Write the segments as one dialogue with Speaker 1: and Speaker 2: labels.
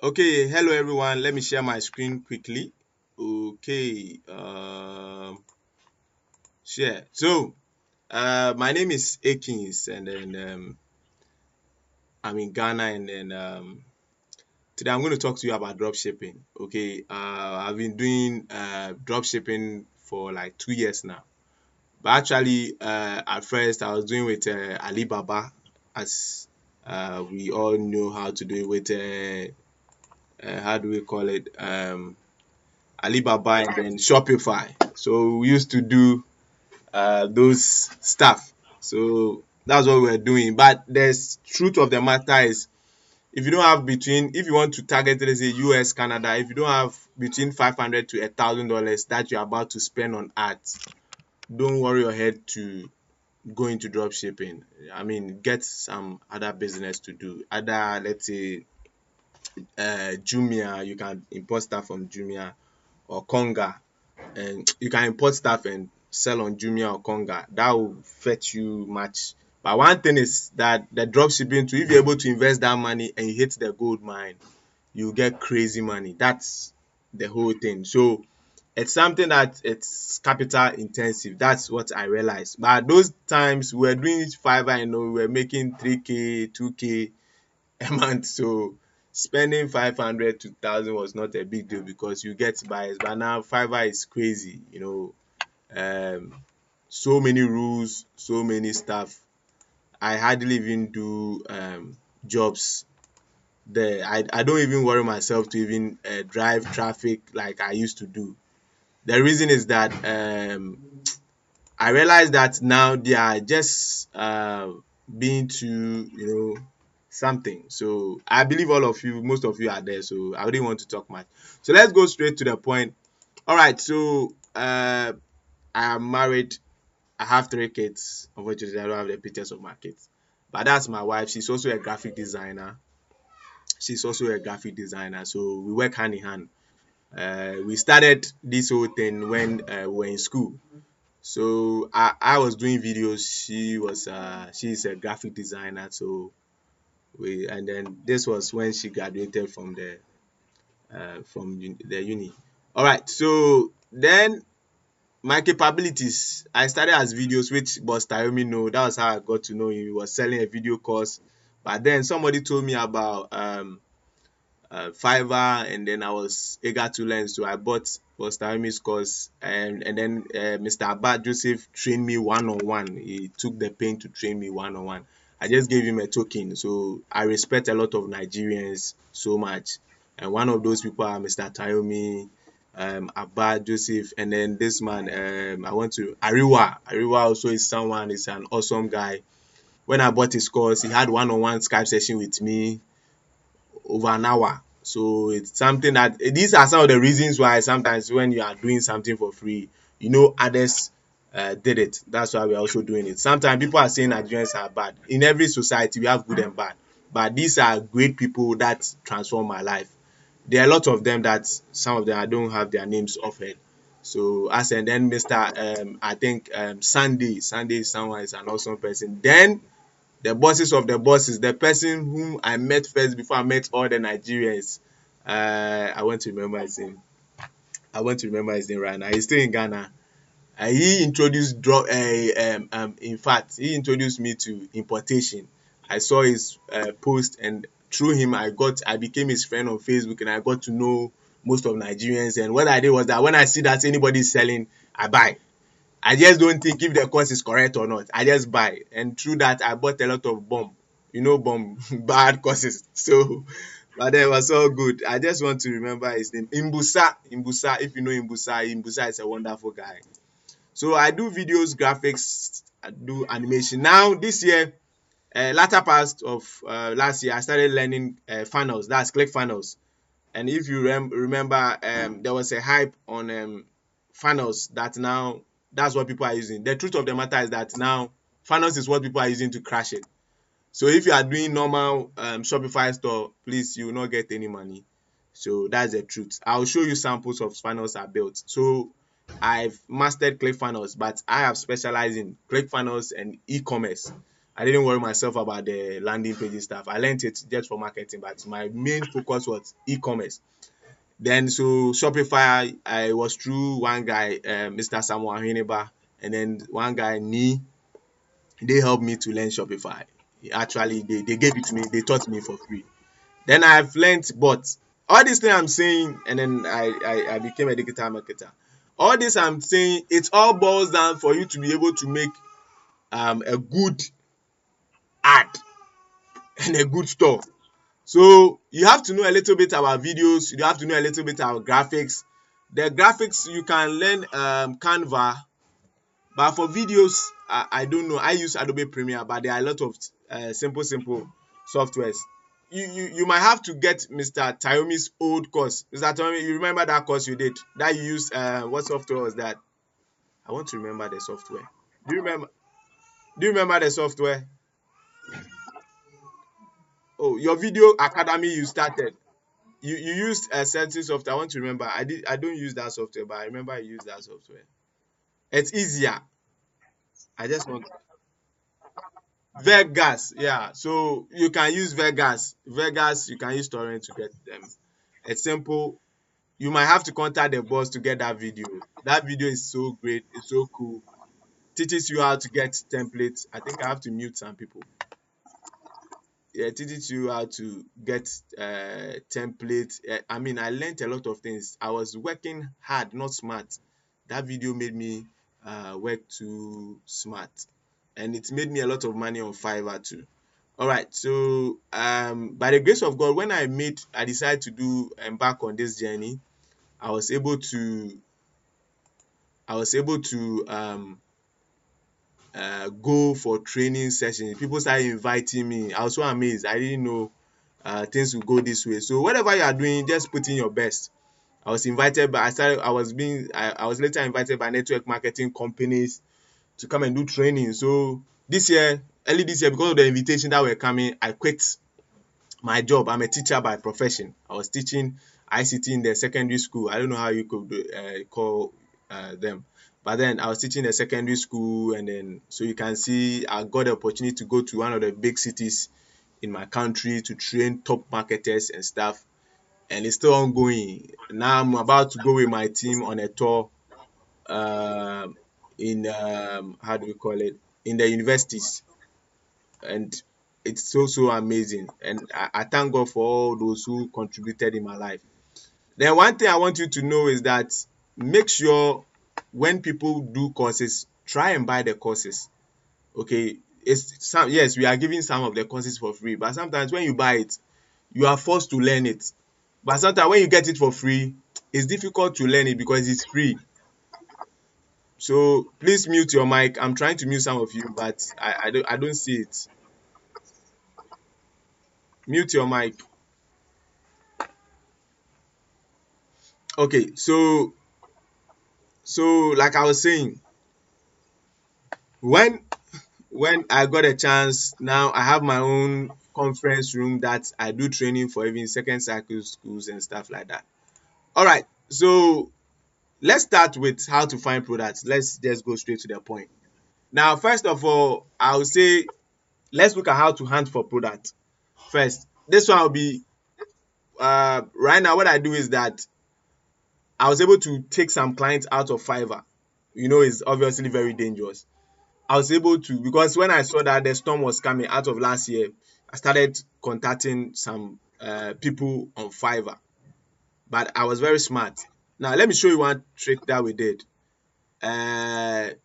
Speaker 1: Okay, hello everyone. Let me share my screen quickly. Okay, share. My name is Aikins, and then I'm in Ghana, and then today I'm going to talk to you about drop shipping. Okay, I've been doing drop shipping for like 2 years now. But actually, at first I was doing with Alibaba, as we all know how to do it with how do we call it? Alibaba and then Shopify. So we used to do those stuff. So that's what we're doing. But the truth of the matter is, if you don't have if you want to target, let's say US, Canada, if you don't have between $500 to $1,000 that you're about to spend on ads, don't worry your head to go into drop shipping. I mean, get some other business to do. Other, let's say, Jumia, you can import stuff from Jumia or Konga, and you can import stuff and sell on Jumia or Konga. That will fetch you much. But one thing is that the drop shipping too, if you're able to invest that money and you hit the gold mine, you get crazy money. That's the whole thing. So it's something that it's capital intensive. That's what I realized. But those times we were doing Fiverr, we were making 3K, 2K a month. So spending 500 to 1,000 was not a big deal because you get buyers. But now Fiverr is crazy, so many rules, so many stuff. I hardly even do jobs there. I don't even worry myself to even drive traffic like I used to do. The reason is that I realize that now they are just being too, something. So I believe all of you, most of you are there. So I wouldn't want to talk much. So let's go straight to the point. All right. So I am married. I have 3 kids. Unfortunately, I don't have the pictures of my kids. But that's my wife. She's also a graphic designer. So we work hand in hand. We started this whole thing when we were in school. So I was doing videos. She's a graphic designer. So and then this was when she graduated from the uni. All right. So then my capabilities, I started as videos, which Boss Tayomi know. That was how I got to know him. He was selling a video course. But then somebody told me about Fiverr, and then I was eager to learn. So I bought Boss Tayomi's course, and then Mr. Abad Joseph trained me one-on-one. He took the pain to train me one-on-one. I just gave him a token. So I respect a lot of Nigerians so much. And one of those people are Mr. Tayomi, Abad Joseph, and then this man, I went to Ariwa. Ariwa also is someone, is an awesome guy. When I bought his course, he had one-on-one Skype session with me over an hour. So it's something that these are some of the reasons why sometimes when you are doing something for free, others did it. That's why we're also doing it. Sometimes people are saying Nigerians are bad. In every society, we have good and bad. But these are great people that transform my life. There are a lot of them that some of them I don't have their names offered. So as and then Mr. I think Sunday is someone is an awesome person. Then the bosses of the bosses, the person whom I met first before I met all the Nigerians. I want to remember his name. Right now. He's still in Ghana. He introduced in fact, he introduced me to importation. I saw his post, and through him I became his friend on Facebook, and I got to know most of Nigerians. And what I did was that when I see that anybody is selling, I buy. I just don't think if the course is correct or not. I just buy. And through that, I bought a lot of bomb, bad courses. So, but it was all good. I just want to remember his name. Imbusa, if you know Imbusa is a wonderful guy. So I do videos, graphics, I do animation. Now, this year, latter part of last year, I started learning funnels. That's ClickFunnels. And if you remember, there was a hype on funnels that now that's what people are using. The truth of the matter is that now funnels is what people are using to crash it. So if you are doing normal Shopify store, please, you will not get any money. So that's the truth. I'll show you samples of funnels I built. So I've mastered ClickFunnels, but I have specialized in ClickFunnels and e-commerce. I didn't worry myself about the landing page stuff. I learned it just for marketing, but my main focus was e-commerce. Then so Shopify, I was through one guy, Mr. Samuel Hineba, and then one guy Ni. They helped me to learn Shopify. Actually, they gave it to me. They taught me for free. Then I've learned, but all this thing I'm saying, and then I became a digital marketer. All this I'm saying, it all boils down for you to be able to make a good ad and a good store. So you have to know a little bit about videos. You have to know a little bit about graphics. The graphics you can learn Canva, but for videos, I don't know. I use Adobe Premiere, but there are a lot of simple softwares. You might have to get Mr. Tayomi's old course. Mr. Tayomi, you remember that course you did? That you used, what software was that? I want to remember the software. Do you remember? Do you remember the software? Oh, your video academy you started. You used a certain software. I want to remember. I don't use that software, but I remember I used that software. It's easier. I just want Vegas, yeah. So you can use Vegas. Vegas, you can use torrent to get them. It's simple. You might have to contact the boss to get that video. That video is so great. It's so cool. Teaches you how to get templates. I think I have to mute some people. Yeah, it teaches you how to get templates. I mean, I learned a lot of things. I was working hard, not smart. That video made me work too smart, and it made me a lot of money on Fiverr too. All right, so by the grace of God, when I decided to embark on this journey, I was able to go for training sessions. People started inviting me. I was so amazed. I didn't know things would go this way. So whatever you are doing, just put in your best. I was invited, but I was later invited by network marketing companies to come and do training. So early this year, because of the invitation that were coming, I quit my job. I'm a teacher by profession. I was teaching ICT in the secondary school. I don't know how you could call them, but then I was teaching the secondary school, and then so you can see I got the opportunity to go to one of the big cities in my country to train top marketers and stuff, and it's still ongoing. Now I'm about to go with my team on a tour in how do we call it, in the universities, and it's so amazing, and I thank God for all those who contributed in my life. Then one thing I want you to know is that make sure when people do courses, try and buy the courses. Okay, yes, we are giving some of the courses for free, but sometimes when you buy it, you are forced to learn it. But sometimes when you get it for free, it's difficult to learn it because it's free. So please mute your mic. I'm trying to mute some of you, but I don't see it. Mute your mic. Okay, so like I was saying, when I got a chance, now I have my own conference room that I do training for even second cycle schools and stuff like that. All right, so let's start with how to find products. Let's just go straight to the point. Now, first of all, I would say let's look at how to hunt for products. First, this one will be right now. What I do is that I was able to take some clients out of Fiverr. It's obviously very dangerous. I was able to, because when I saw that the storm was coming out of last year, I started contacting some people on Fiverr. But I was very smart. Now, let me show you one trick that we did. Let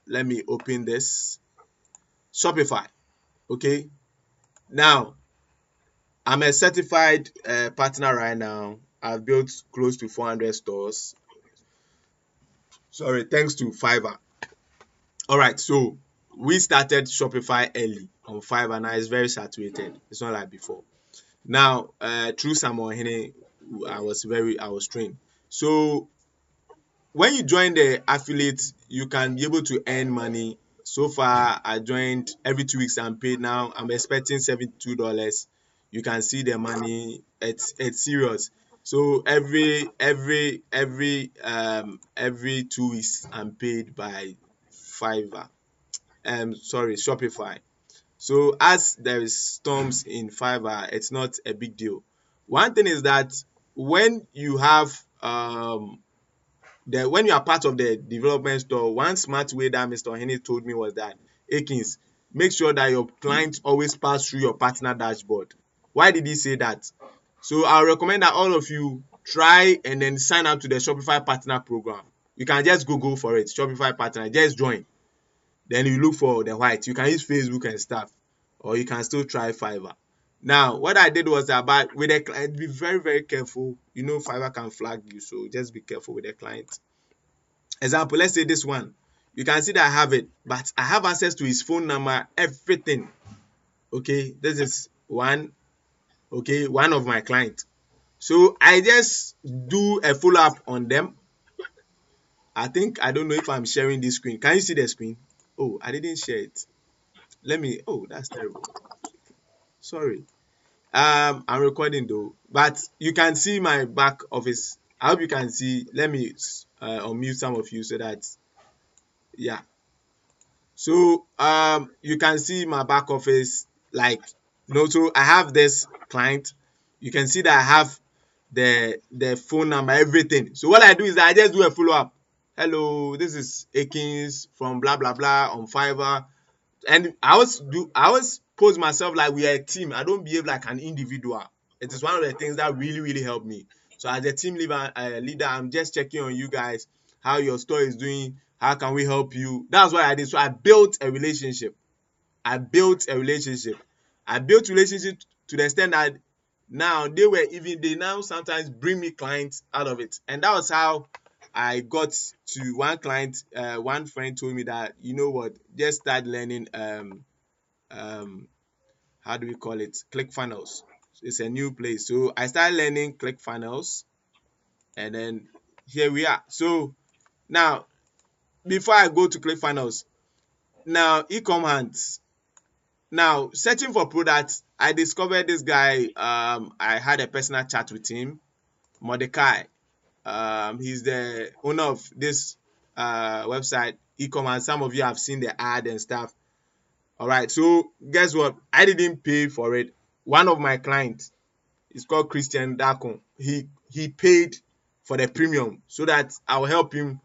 Speaker 1: me open this. Shopify. Okay. Now, I'm a certified partner right now. I've built close to 400 stores. Sorry, thanks to Fiverr. All right, so we started Shopify early on Fiverr. Now it's very saturated. It's not like before. Now, through Samuel Hene, I was trained. So when you join the affiliate, you can be able to earn money. So far, I joined every 2 weeks. I'm paid now. I'm expecting $72. You can see the money. It's serious. So every 2 weeks, I'm paid by Fiverr. Sorry, Shopify. So as there is storms in Fiverr, it's not a big deal. One thing is that when you have when you are part of the development store, one smart way that Mr. Henry told me was that, Aikins, make sure that your clients always pass through your partner dashboard. Why did he say that? So I recommend that all of you try and then sign up to the Shopify partner program. You can just Google for it, Shopify partner, just join. Then you look for the white. You can use Facebook and stuff, or you can still try Fiverr. Now, what I did was about with the client, be very, very careful. You know, Fiverr can flag you, so just be careful with the client. Example, let's say this one. You can see that I have it, but I have access to his phone number, everything. Okay, this is one. Okay, one of my clients. So I just do a follow up on them. I don't know if I'm sharing this screen. Can you see the screen? Oh, I didn't share it. Oh, that's terrible. Sorry. I'm recording though, but you can see my back office. I hope you can see. Let me unmute some of you so that, yeah. So you can see my back office, like, so I have this client. You can see that I have the phone number, everything. So what I do is I just do a follow up. Hello, this is Aikins from blah blah blah on Fiverr. And I always pose myself like we are a team. I don't behave like an individual. It is one of the things that really, really helped me. So as a team leader, I'm just checking on you guys, how your store is doing, how can we help you. That's what I did. So I built a relationship. I built a relationship. I built relationship to the extent that now they now sometimes bring me clients out of it. And that was how I got to one client. One friend told me that, you know what, just start learning um how do we call it, ClickFunnels. It's a new place. So I started learning ClickFunnels, and then here we are. So now, before I go to ClickFunnels, now eCommerce. Now, searching for products, I discovered this guy. I had a personal chat with him, Mordecai. He's the owner of this website, eCommerce. Some of you have seen the ad and stuff. All right. So guess what? I didn't pay for it. One of my clients, it's called Christian Darkwah. He paid for the premium so that I'll help him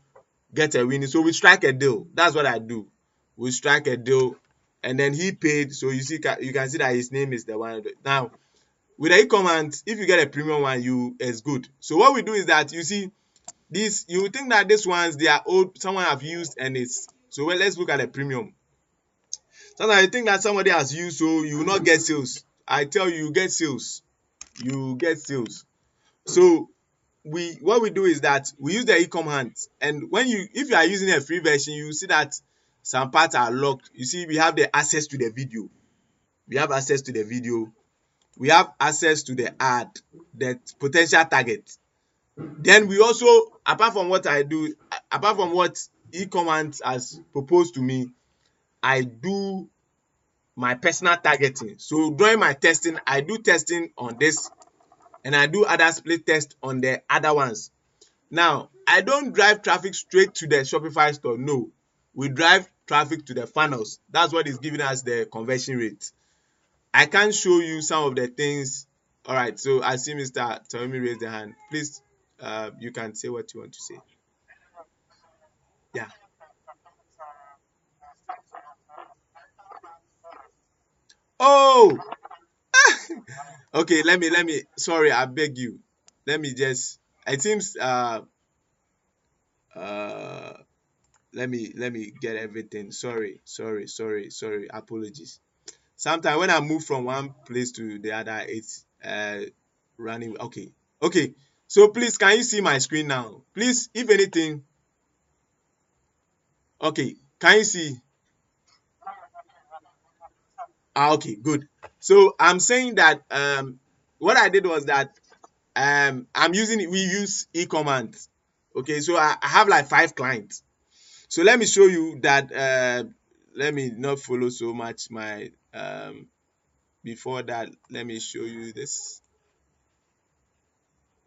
Speaker 1: get a winning. So we strike a deal. That's what I do. We strike a deal, and then he paid. So you can see that his name is the one. Now with the e-commerce, if you get a premium one, it's good. So what we do is that, you see this. You would think that these ones, they are old. Someone have used, and it's so. Well, let's look at the premium. Sometimes I think that somebody has used, so you will not get sales. I tell you, you get sales. You get sales. So what we do is that we use the e-commerce, and if you are using a free version, you see that some parts are locked. You see, we have the access to the video. We have access to the video. We have access to the ad, the potential target. Then we also, apart from what I do, apart from what e-commerce has proposed to me, I do my personal targeting. So during my testing, I do testing on this, and I do other split test on the other ones. Now, I don't drive traffic straight to the Shopify store. No, we drive traffic to the funnels. That's what is giving us the conversion rate. I can show you some of the things. All right, so I see Mr. Toyomi raise the hand. Please, you can say what you want to say. Yeah. Oh, okay. Sorry, I beg you. Let me just. It seems. Uh. Let me get everything. Sorry. Apologies. Sometimes when I move from one place to the other, it's running. Okay. So please, can you see my screen now? Please, if anything. Okay, can you see? Okay, good. So I'm saying that what I did was that we use e-commerce. Okay, so I have like 5 clients. So let me show you that. Let me not follow so much my before that. Let me show you this.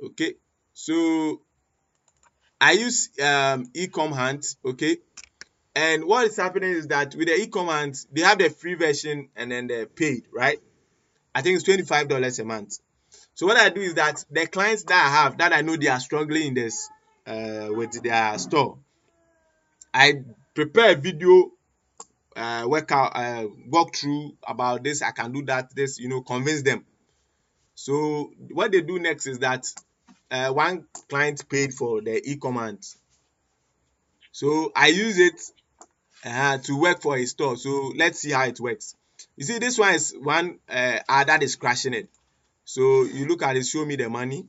Speaker 1: Okay, so I use eCom Hunt. Okay, And what is happening is that with the eCommerce, they have the free version and then the paid, right? I think it's $25 a month. So what I do is that the clients that I have that I know they are struggling in this with their store, I prepare a video workout walk through about this. I can do that. This, convince them. So what they do next is that one client paid for the e-commerce. So I use it to work for a store. So let's see how it works. You see, this one is one ad that is crashing it. So you look at it, show me the money.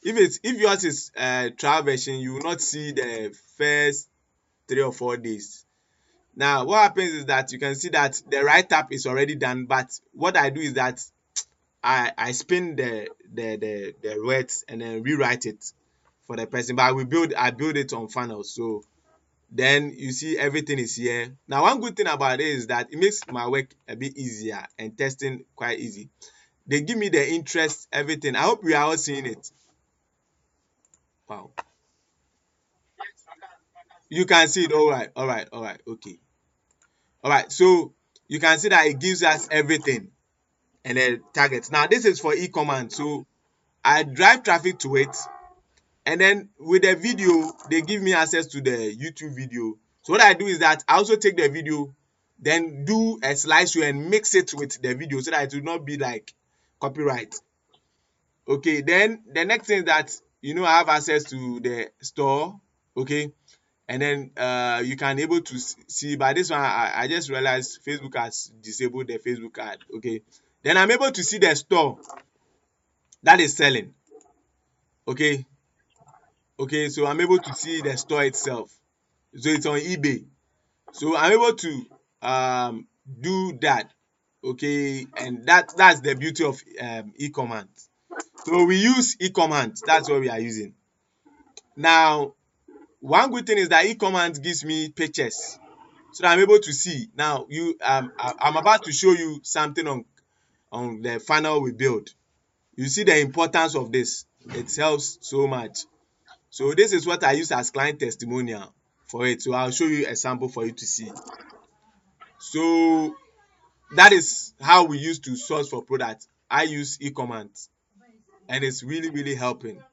Speaker 1: If yours is trial version, you will not see the first 3 or 4 days. Now, what happens is that you can see that the write-up is already done, but what I do is that I spin the words and then rewrite it for the person. But I build it on funnels. So then you see everything is here. Now, one good thing about it is that it makes my work a bit easier and testing quite easy. They give me the interest, everything. I hope we are all seeing it. Wow. You can see it. All right. Okay. All right. So you can see that it gives us everything and then targets. Now, this is for e-commerce. So I drive traffic to it. And then with the video, they give me access to the YouTube video. So what I do is that I also take the video, then do a slideshow and mix it with the video so that it will not be like copyright. Okay, then the next thing is that I have access to the store. Okay, and then you can able to see. By this one, I just realized Facebook has disabled the Facebook ad. Okay, then I'm able to see the store that is selling. Okay, so I'm able to see the store itself. So it's on eBay. So I'm able to do that. Okay, and that's the beauty of e-commerce. So we use e-commerce. That's what we are using. Now, one good thing is that e-commerce gives me pictures, so that I'm able to see. Now, I'm about to show you something on the funnel we build. You see the importance of this. It helps so much. So this is what I use as client testimonial for it. So I'll show you a sample for you to see. So that is how we used to source for products. I use e-commerce, and it's really, really helping.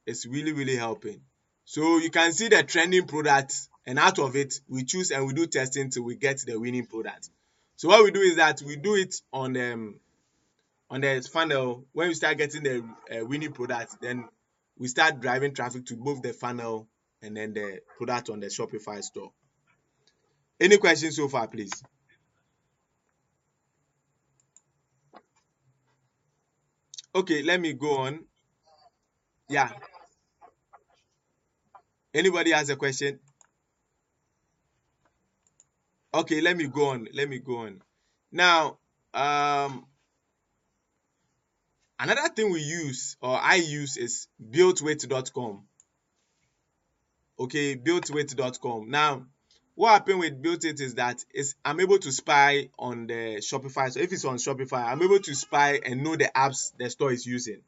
Speaker 1: It's really, really helping. So you can see the trending products, and out of it, we choose and we do testing till we get the winning product. So what we do is that we do it on the funnel. When we start getting the winning product, then we start driving traffic to both the funnel and then the product on the Shopify store. Any questions so far, please? Okay, let me go on. Yeah. Anybody has a question? Okay, let me go on. Now, another thing we use or I use is builtwith.com. Okay, builtwith.com. Now, what happened with builtwith is that I'm able to spy on the Shopify. So if it's on Shopify, I'm able to spy and know the apps the store is using.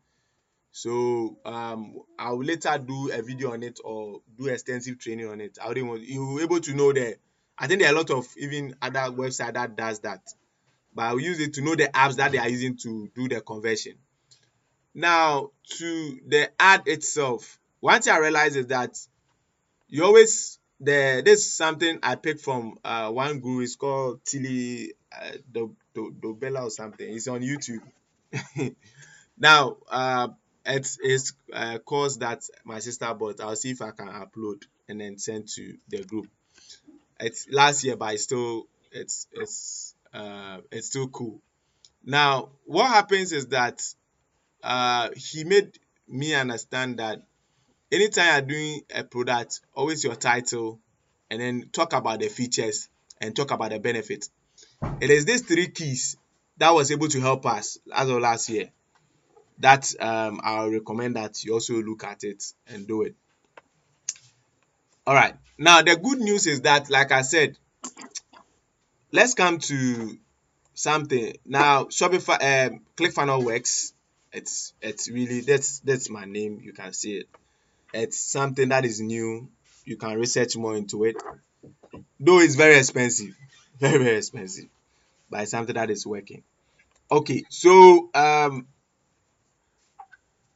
Speaker 1: So I will later do a video on it or do extensive training on it. You'll be able to know I think there are a lot of even other websites that does that. But I'll use it to know the apps that they are using to do the conversion. Now, to the ad itself, one thing I realized is that this is something I picked from one guru. It's called Tilly Dobella or something. It's on YouTube. Now, it's a course that my sister bought. I'll see if I can upload and then send to the group. It's last year, but it's still cool. Now, what happens is that he made me understand that anytime you're doing a product, always your title and then talk about the features and talk about the benefit. It is these 3 keys that was able to help us as of last year that I'll recommend that you also look at it and do it. All right. Now, the good news is that, like I said, let's come to something. Now, Shopify ClickFunnels works. It's really, that's my name. You can see it. It's something that is new. You can research more into it. though it's very expensive, very, very expensive, but it's something that is working. Okay, so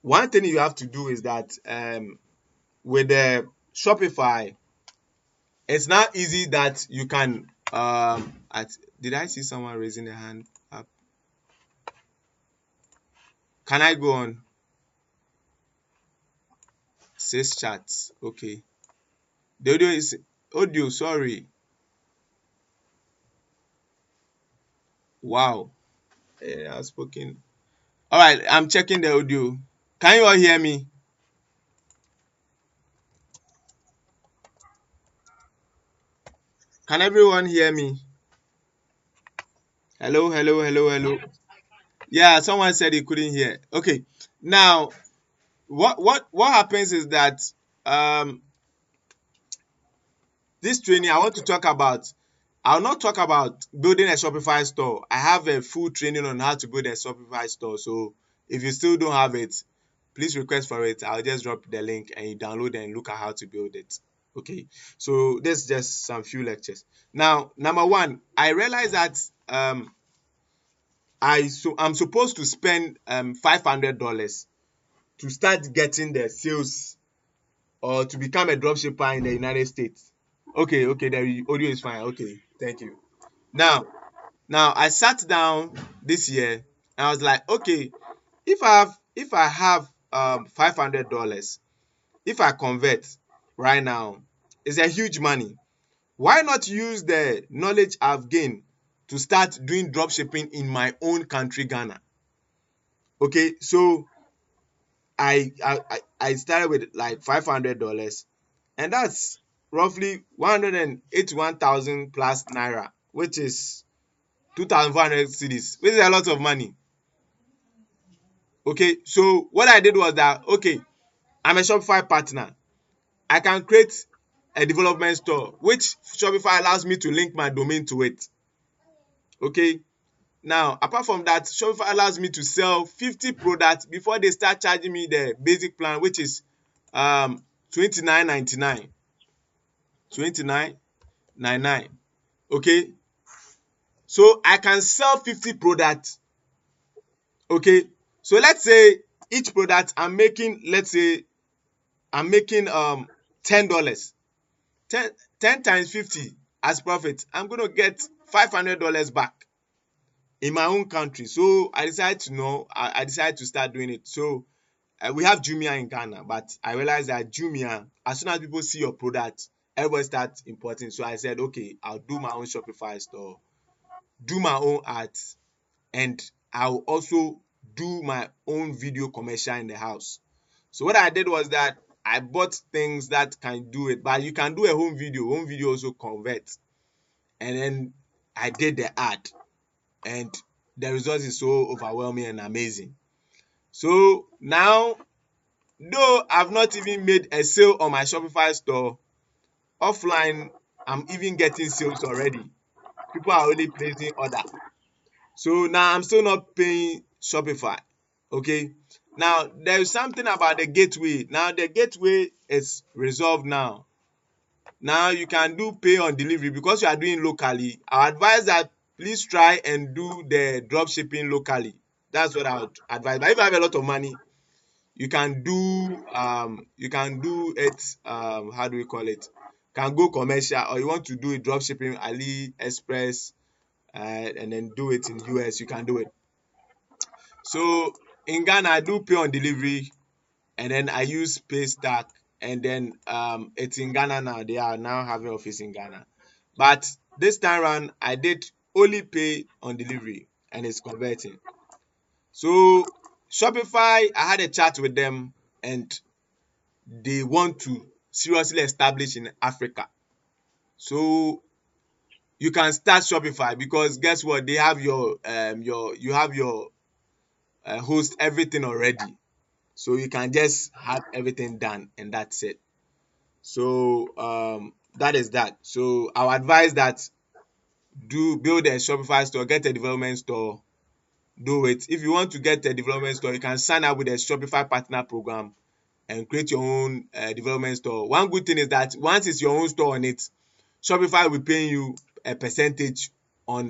Speaker 1: one thing you have to do is that with the Shopify, it's not easy that you can did I see someone raising their hand up? Can I go on? Says chats. Okay. The audio is audio, sorry. Wow. I've spoken. All right, I'm checking the audio. Can you all hear me? Can everyone hear me? Hello, hello, hello, hello. Yeah, someone said he couldn't hear. Okay. Now, what happens is that um this training I want to talk about. I'll not talk about building a Shopify store. I have a full training on how to build a Shopify store. So if you still don't have it, please request for it. I'll just drop the link and you download and look at how to build it. Okay. So this is just some few lectures. Now, number one, I realized that I'm supposed to spend $500 to start getting the sales or to become a dropshipper in the United States. Okay, the audio is fine. Okay, thank you. Now, I sat down this year and I was like, okay, if I have $500, if I convert right now, it's a huge money. Why not use the knowledge I've gained to start doing dropshipping in my own country, Ghana? Okay, so I started with like $500, and that's roughly 181,000 plus naira, which is 2,400 cedis, which is a lot of money. Okay, so what I did was that, okay, I'm a Shopify partner. I can create a development store, which Shopify allows me to link my domain to it. Okay, now apart from that, Shopify allows me to sell 50 products before they start charging me the basic plan, which is $29.99. $29.99. Okay, so I can sell 50 products. Okay, so let's say each product I'm making, let's say I'm making $10. 10 times 50 as profit, I'm going to get $500 back in my own country. So I decided to start doing it. So we have Jumia in Ghana, but I realized that Jumia, as soon as people see your product, everybody starts importing. So I said, okay, I'll do my own Shopify store, do my own ads, and I'll also do my own video commercial in the house. So what I did was that I bought things that can do it, but you can do a home video. Home video also converts. And then I did the ad, and the result is so overwhelming and amazing. So now, though I've not even made a sale on my Shopify store, offline, I'm even getting sales already. People are only placing order. So now I'm still not paying Shopify. Okay. Now there is something about the gateway. Now the gateway is resolved now. Now you can do pay on delivery because you are doing locally. I advise that please try and do the drop shipping locally. That's what I would advise. But if you have a lot of money, you can do it how do we call it? Can go commercial, or you want to do it drop shipping AliExpress and then do it in US, you can do it. So in Ghana, I do pay on delivery, and then I use Paystack, and then it's in Ghana now. They are now having office in Ghana. But this time around, I did only pay on delivery, and it's converting. So Shopify, I had a chat with them, and they want to seriously establish in Africa. So you can start Shopify because guess what? They have your host everything already. So you can just have everything done and that's it. So that is that. So I would advise that build a Shopify store, get a development store, do it. If you want to get a development store, you can sign up with a Shopify partner program and create your own development store. One good thing is that once it's your own store on it, Shopify will pay you a percentage on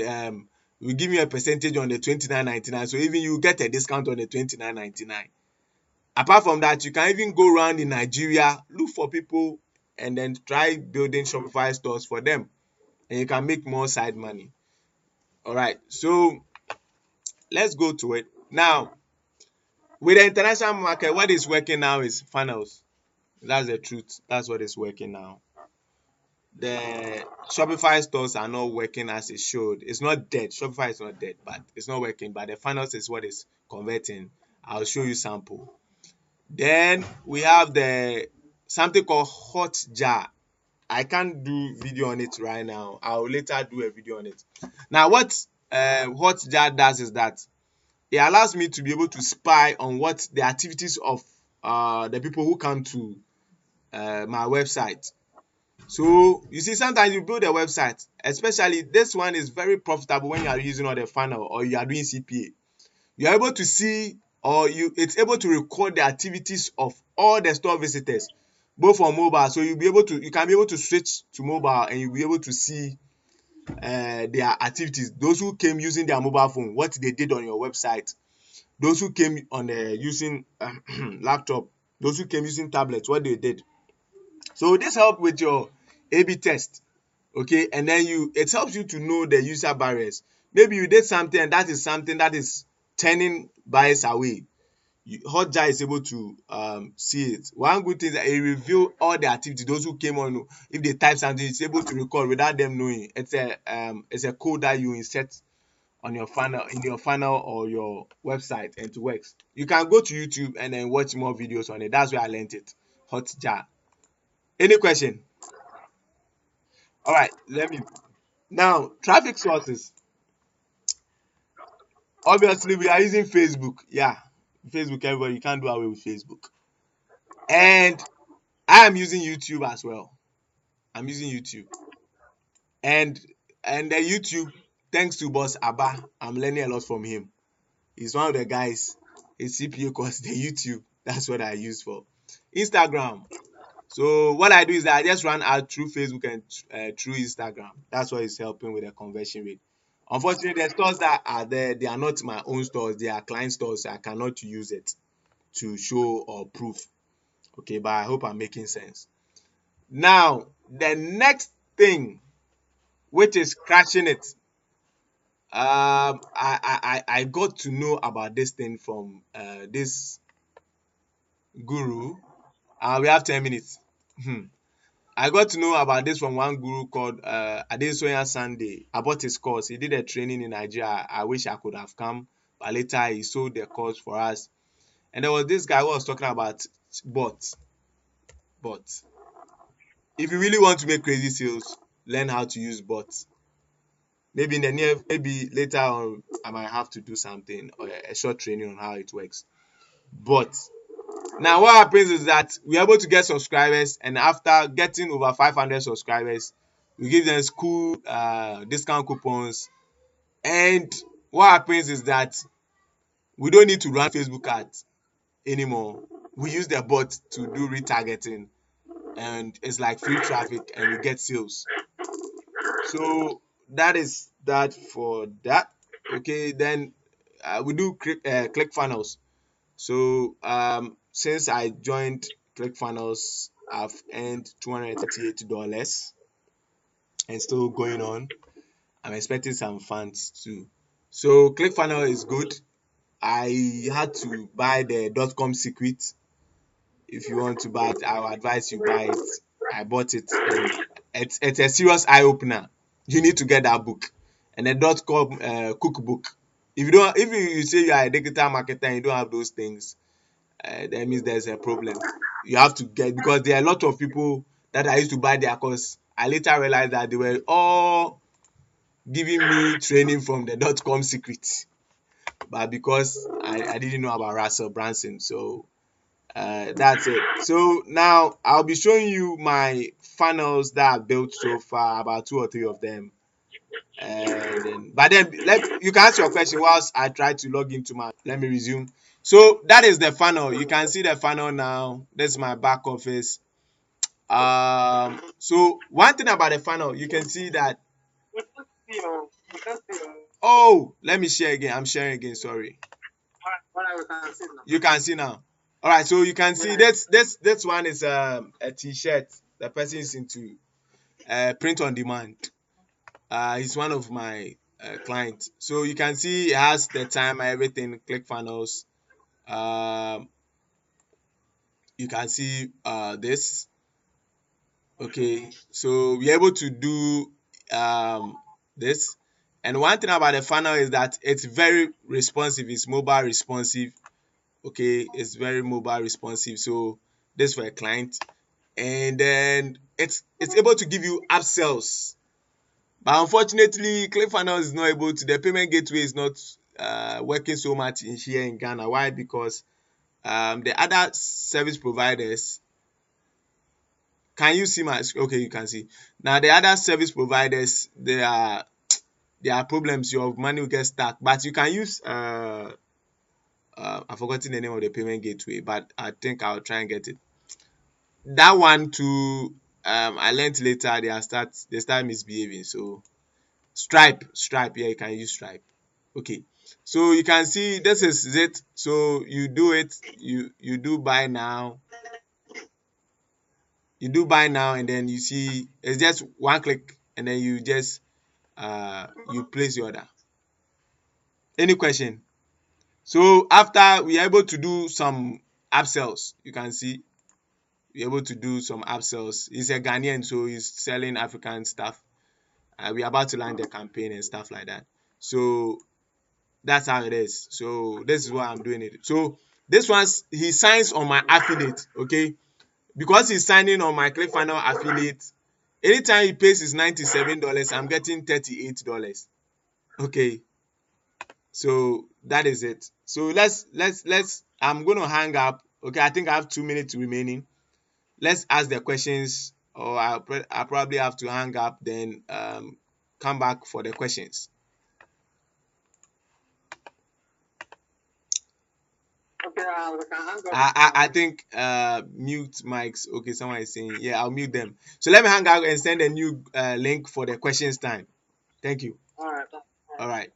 Speaker 1: will give you a percentage on the 29.99. So even you get a discount on the 29.99. Apart from that, you can even go around in Nigeria, look for people, and then try building Shopify stores for them, and you can make more side money. All right, so let's go to it now. With the international market, what is working now is funnels. That's the truth. That's what is working now. The Shopify stores are not working as it should. It's not dead. Shopify is not dead, but it's not working. But the funnels is what is converting. I'll show you sample. Then we have the something called Hotjar. I can't do video on it right now. I'll later do a video on it. Now, what Hotjar does is that it allows me to be able to spy on what the activities of the people who come to my website. So you see, sometimes you build a website, especially this one is very profitable when you are using all the funnel or you are doing CPA. You are able to see, or it's able to record the activities of all the store visitors, both on mobile. So you can be able to switch to mobile and you'll be able to see their activities. Those who came using their mobile phone, what they did on your website. Those who came on using laptop, those who came using tablets, what they did. So this helps with your A/B test, okay, and then it helps you to know the user barriers. Maybe you did something and that is something that is turning buyers away. Hotjar is able to see it. One good thing is that it reveals all the activity. Those who came on, if they type something, it's able to record without them knowing. It's a code that you insert on your funnel, in your funnel or your website, and it works. You can go to YouTube and then watch more videos on it. That's where I learned it. Hotjar. Any question? All right, now traffic sources. Obviously, we are using Facebook. Yeah, Facebook, everybody, you can't do away with Facebook. And I am using YouTube as well. I'm using YouTube. And the YouTube, thanks to Boss Abba, I'm learning a lot from him. He's one of the guys, his CPA course, the YouTube. That's what I use for. Instagram. So what I do is that I just run out through Facebook and through Instagram. That's what is helping with the conversion rate. Unfortunately, the stores that are there, they are not my own stores. They are client stores. So I cannot use it to show or prove. Okay, but I hope I'm making sense. Now, the next thing, which is crashing it. I got to know about this thing from this guru. We have 10 minutes. I got to know about this from one guru called Adesoya Sunday. I bought his course. He did a training in Nigeria. I wish I could have come, but later he sold the course for us. And there was this guy who was talking about bots. Bots. If you really want to make crazy sales, learn how to use bots. Maybe maybe later on, I might have to do something or a short training on how it works. But now what happens is that we're able to get subscribers, and after getting over 500 subscribers, we give them cool discount coupons. And what happens is that we don't need to run Facebook ads anymore. We use the bot to do retargeting, and it's like free traffic, and we get sales. So that is that for that. Okay, then we do ClickFunnels. So since I joined ClickFunnels, I've earned $238 and still going on. I'm expecting some funds too. So ClickFunnels is good. I had to buy the .com secret. If you want to buy it, I will advise you buy it. I bought it, and it's a serious eye opener. You need to get that book and the .com cookbook. If you say you are a digital marketer and you don't have those things, that means there's a problem. You have to get, because there are a lot of people that I used to buy their course. I later realized that they were all giving me training from the .com secret, but because I didn't know about Russell Brunson, so that's it. So now I'll be showing you my funnels that I've built so far, about 2 or 3 of them. But then you can ask your question whilst I try to log into let me resume. So that is the funnel. You can see the funnel now. This is my back office. So one thing about the funnel, you can see that. Oh, let me share again. I'm sharing again. Sorry. You can see now. All right. So you can see this one is a T-shirt. The person is into print on demand. He's one of my clients. So you can see it has the time, everything, click funnels. You can see this. Okay, so we're able to do this. And one thing about the funnel is that it's very responsive. It's mobile responsive. Okay, it's very mobile responsive. So this for a client, and then it's able to give you upsells. But unfortunately, ClickFunnels is not able to. The payment gateway is not working so much here in Ghana. Why? Because the other service providers. Can you see my? Okay, you can see. Now the other service providers, there are problems. Your money will get stuck. But you can use I've forgotten the name of the payment gateway, but I think I'll try and get it. That one too. I learned later they start misbehaving. So Stripe, yeah, you can use Stripe. Okay, so you can see this is it. So you do it, you do buy now, and then you see it's just one click, and then you just you place your order. Any question? So after we are able to do some upsells, you can see we're able to do some upsells. He's a Ghanaian, so he's selling African stuff. We're about to launch the campaign and stuff like that. So that's how it is. So this is why I'm doing it. So this one's he signs on my affiliate, okay? Because he's signing on my ClickFunnels affiliate, anytime he pays his $97, I'm getting $38. Okay, so that is it. So let's I'm gonna hang up. Okay, I think I have 2 minutes remaining. Let's ask the questions, or I'll probably have to hang up, then come back for the questions. Okay, we can hang up. I think mute mics. Okay, someone is saying, yeah, I'll mute them. So let me hang out and send a new link for the questions time. Thank you. All right.